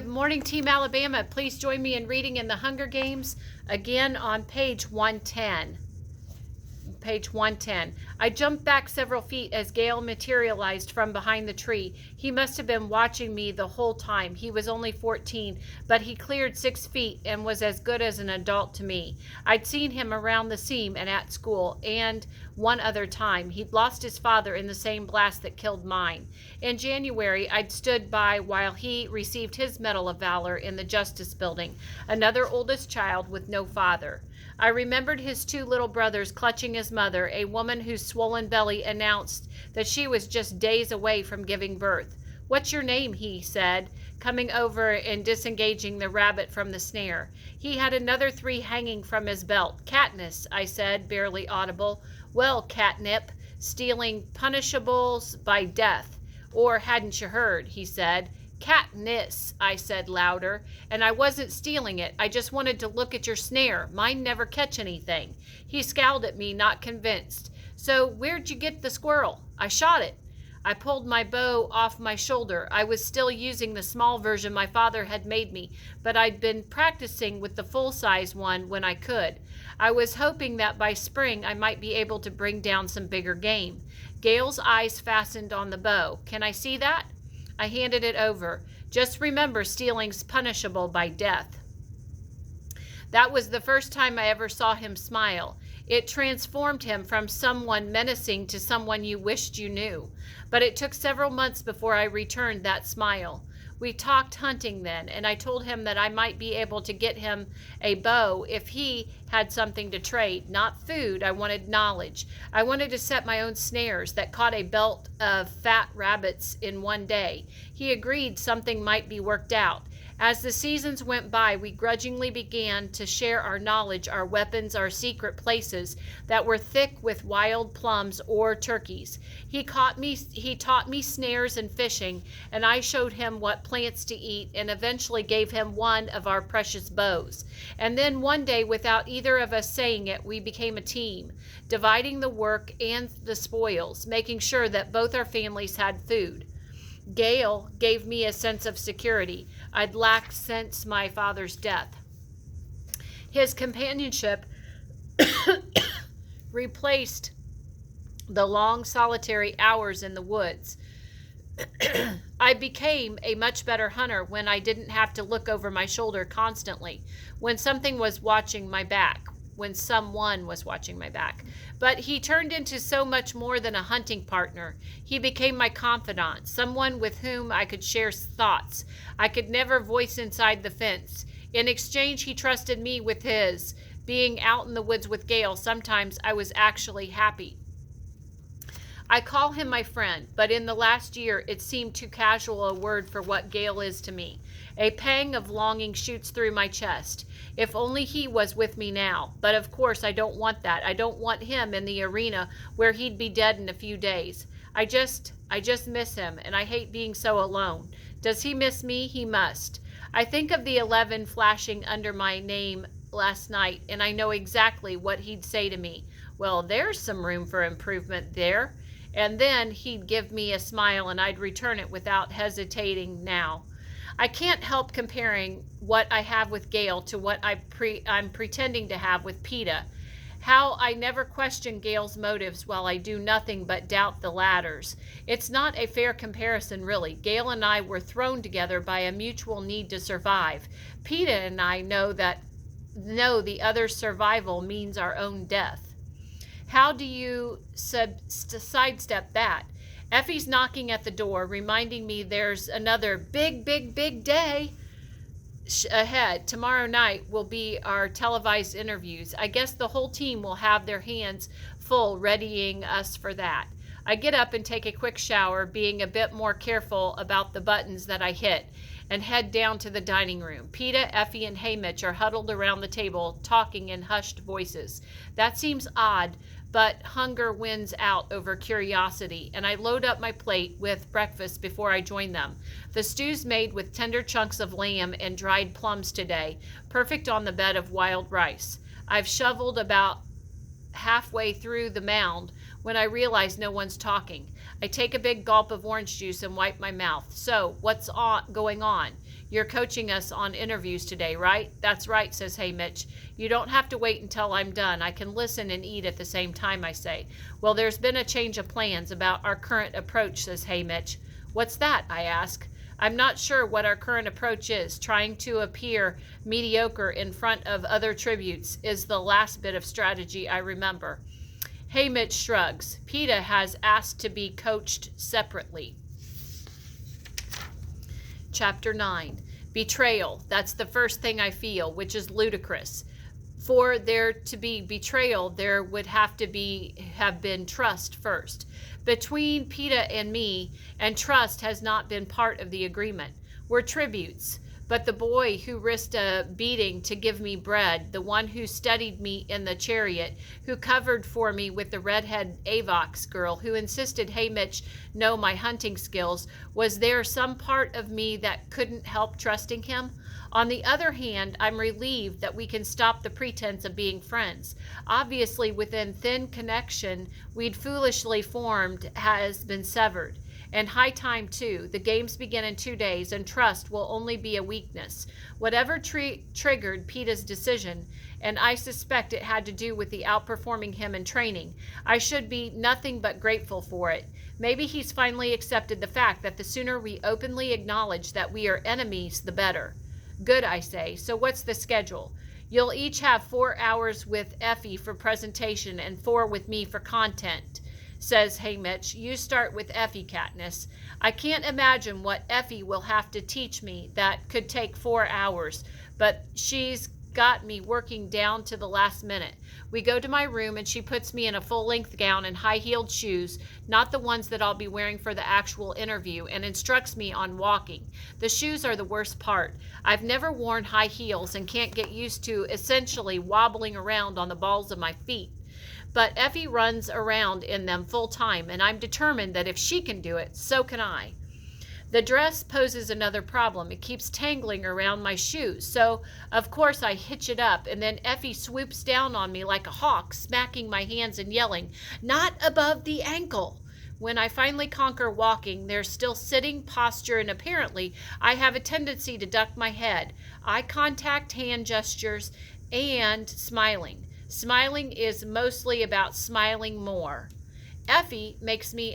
Good morning, Team Alabama. Please join me in reading in the Hunger Games, again on page 110. Page 110. I jumped back several feet as Gale materialized from behind the tree. He must have been watching me the whole time. He was only 14, but he cleared 6 feet and was as good as an adult to me. I'd seen him around the seam and at school, and one other time. He'd lost his father in the same blast that killed mine. In January, I'd stood by while he received his Medal of Valor in the Justice Building, another oldest child with no father. I remembered his 2 little brothers clutching his mother, a woman whose swollen belly announced that she was just days away from giving birth. "What's your name?" he said, coming over and disengaging the rabbit from the snare. He had another 3 hanging from his belt. "Katniss," I said, barely audible. "Well, catnip, stealing punishables by death. Or hadn't you heard?" he said. "Katniss," I said louder, "and I wasn't stealing it. I just wanted to look at your snare. Mine never catch anything." He scowled at me, not convinced. "So where'd you get the squirrel?" "I shot it." I pulled my bow off my shoulder. I was still using the small version my father had made me, but I'd been practicing with the full-size one when I could. I was hoping that by spring I might be able to bring down some bigger game. Gale's eyes fastened on the bow. "Can I see that?" I handed it over. "Just remember, stealing's punishable by death." That was the first time I ever saw him smile. It transformed him from someone menacing to someone you wished you knew. But it took several months before I returned that smile. We talked hunting then, and I told him that I might be able to get him a bow if he had something to trade. Not food, I wanted knowledge. I wanted to set my own snares that caught a belt of fat rabbits in one day. He agreed something might be worked out. As the seasons went by, we grudgingly began to share our knowledge, our weapons, our secret places that were thick with wild plums or turkeys. He taught me snares and fishing, and I showed him what plants to eat and eventually gave him one of our precious bows. And then one day, without either of us saying it, we became a team, dividing the work and the spoils, making sure that both our families had food. Gale gave me a sense of security I'd lacked since my father's death. His companionship replaced the long solitary hours in the woods. I became a much better hunter when I didn't have to look over my shoulder constantly, when someone was watching my back. But he turned into so much more than a hunting partner. He became my confidant, someone with whom I could share thoughts I could never voice inside the fence. In exchange, he trusted me with his. Being out in the woods with Gale, sometimes I was actually happy. I call him my friend, but in the last year it seemed too casual a word for what Gale is to me. A pang of longing shoots through my chest. If only he was with me now. But of course I don't want that. I don't want him in the arena where he'd be dead in a few days. I just miss him, and I hate being so alone. Does he miss me? He must. I think of the 11 flashing under my name last night, and I know exactly what he'd say to me. "Well, there's some room for improvement there." And then he'd give me a smile and I'd return it without hesitating now. I can't help comparing what I have with Gale to what I'm pretending to have with Peeta. How I never question Gale's motives while I do nothing but doubt the latter's. It's not a fair comparison, really. Gale and I were thrown together by a mutual need to survive. Peeta and I know the other's survival means our own death. How do you sidestep that? Effie's knocking at the door, reminding me there's another big day ahead. Tomorrow night will be our televised interviews. I guess the whole team will have their hands full readying us for that. I get up and take a quick shower, being a bit more careful about the buttons that I hit, and head down to the dining room. Peeta, Effie, and Haymitch are huddled around the table, talking in hushed voices. That seems odd, but hunger wins out over curiosity, and I load up my plate with breakfast before I join them. The stew's made with tender chunks of lamb and dried plums today, perfect on the bed of wild rice. I've shoveled about halfway through the mound when I realize no one's talking. I take a big gulp of orange juice and wipe my mouth. "So, what's going on?" You're coaching us on interviews today, right? That's right, says Hey Mitch. You don't have to wait until I'm done. I can listen and eat at the same time, I say. Well, there's been a change of plans about our current approach, says Hey Mitch. What's that? I ask. I'm not sure what our current approach is. Trying to appear mediocre in front of other tributes is the last bit of strategy I remember. Hey Mitch shrugs. PETA has asked to be coached separately. Chapter 9. Betrayal. That's the first thing I feel, which is ludicrous. For there to be betrayal, there would have been trust first. Between PETA and me, and trust has not been part of the agreement. We're tributes. But the boy who risked a beating to give me bread, the one who studied me in the chariot, who covered for me with the redhead Avox girl, who insisted Hey Mitch know my hunting skills, was there some part of me that couldn't help trusting him? On the other hand, I'm relieved that we can stop the pretense of being friends. Obviously, within thin connection we'd foolishly formed has been severed. And high time, too. The games begin in 2 days, and trust will only be a weakness. Whatever triggered PETA's decision, and I suspect it had to do with the outperforming him in training, I should be nothing but grateful for it. Maybe he's finally accepted the fact that the sooner we openly acknowledge that we are enemies, the better. Good, I say. So what's the schedule? You'll each have 4 hours with Effie for presentation and 4 with me for content, says Hey Mitch. You start with Effie, Katniss. I can't imagine what Effie will have to teach me that could take 4 hours, but she's got me working down to the last minute. We go to my room and she puts me in a full-length gown and high-heeled shoes, not the ones that I'll be wearing for the actual interview, and instructs me on walking. The shoes are the worst part. I've never worn high heels and can't get used to essentially wobbling around on the balls of my feet. But Effie runs around in them full time, and I'm determined that if she can do it, so can I. The dress poses another problem. It keeps tangling around my shoes, so of course I hitch it up, and then Effie swoops down on me like a hawk, smacking my hands and yelling, "Not above the ankle!" When I finally conquer walking, there's still sitting posture, and apparently I have a tendency to duck my head, eye contact, hand gestures, and smiling. Smiling is mostly about smiling more. Effie makes me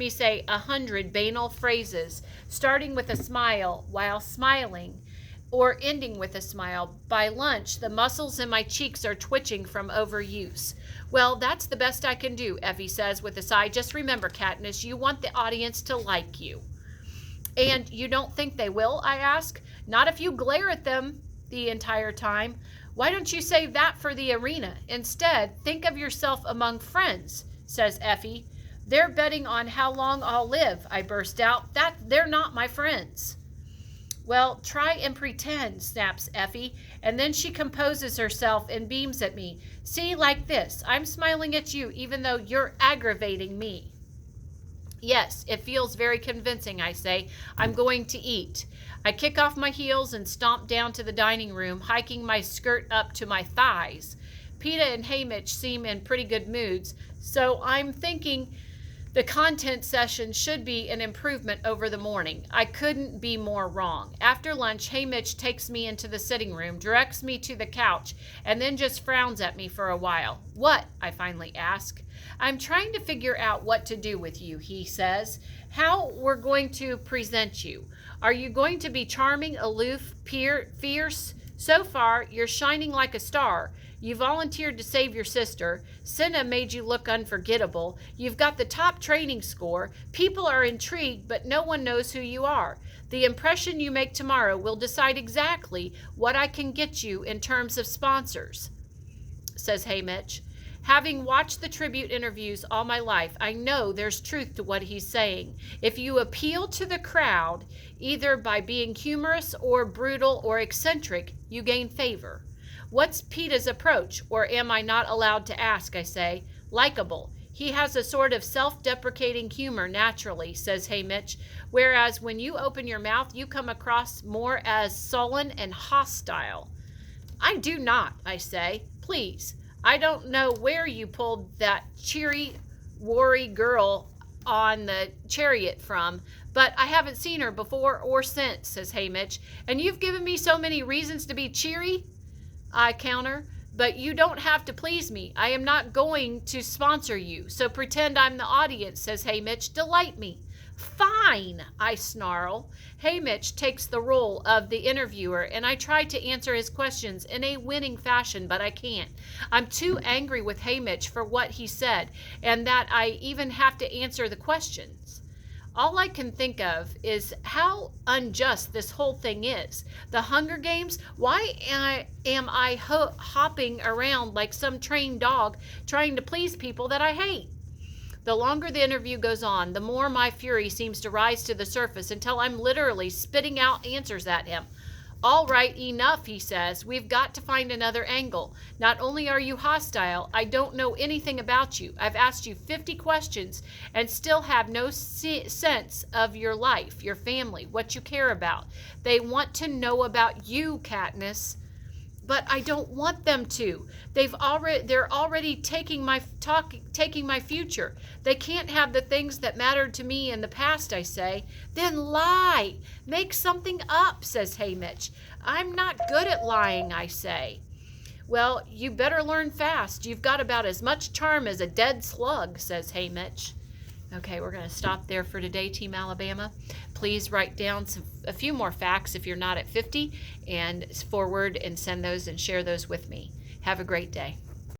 say 100 banal phrases, starting with a smile while smiling, or ending with a smile. By lunch, the muscles in my cheeks are twitching from overuse. Well, that's the best I can do, Effie says with a sigh. Just remember, Katniss, you want the audience to like you. And you don't think they will, I ask? Not if you glare at them the entire time. Why don't you save that for the arena? Instead, think of yourself among friends, says Effie. They're betting on how long I'll live, I burst out. They're not my friends. Well, try and pretend, snaps Effie, and then she composes herself and beams at me. See, like this. I'm smiling at you even though you're aggravating me. Yes, it feels very convincing, I say. I'm going to eat. I kick off my heels and stomp down to the dining room, hiking my skirt up to my thighs. PETA and Hey Mitch seem in pretty good moods, so I'm thinking the content session should be an improvement over the morning. I couldn't be more wrong. After lunch, Hey Mitch takes me into the sitting room, directs me to the couch, and then just frowns at me for a while. What? I finally ask. I'm trying to figure out what to do with you, he says. How we're going to present you. Are you going to be charming, aloof, fierce? So far, you're shining like a star. You volunteered to save your sister. Cinna made you look unforgettable. You've got the top training score. People are intrigued, but no one knows who you are. The impression you make tomorrow will decide exactly what I can get you in terms of sponsors, says Hey Mitch. Having watched the tribute interviews all my life, I know there's truth to what he's saying. If you appeal to the crowd, either by being humorous or brutal or eccentric, you gain favor. What's PETA's approach, or am I not allowed to ask, I say? Likeable. He has a sort of self-deprecating humor naturally, says Hey Mitch, whereas when you open your mouth, you come across more as sullen and hostile. I do not, I say. Please. I don't know where you pulled that cheery, worry girl on the chariot from, but I haven't seen her before or since, says Hey Mitch. And you've given me so many reasons to be cheery, I counter. But you don't have to please me. I am not going to sponsor you, so pretend I'm the audience, says Hey Mitch. Delight me. Fine, I snarl. Hey Mitch takes the role of the interviewer, and I try to answer his questions in a winning fashion, but I can't. I'm too angry with Hey Mitch for what he said, and that I even have to answer the questions. All I can think of is how unjust this whole thing is. The Hunger Games, why am I hopping around like some trained dog trying to please people that I hate? The longer the interview goes on, the more my fury seems to rise to the surface until I'm literally spitting out answers at him. All right, enough, he says. We've got to find another angle. Not only are you hostile, I don't know anything about you. I've asked you 50 questions and still have no sense of your life, your family, what you care about. They want to know about you, Katniss. But I don't want them to. They're already taking my future. They can't have the things that mattered to me in the past, I say. Then lie. Make something up, says Hey Mitch. I'm not good at lying, I say. Well, you better learn fast. You've got about as much charm as a dead slug, says Hey Mitch. Okay, we're going to stop there for today, Team Alabama. Please write down a few more facts if you're not at 50 and forward and send those and share those with me. Have a great day.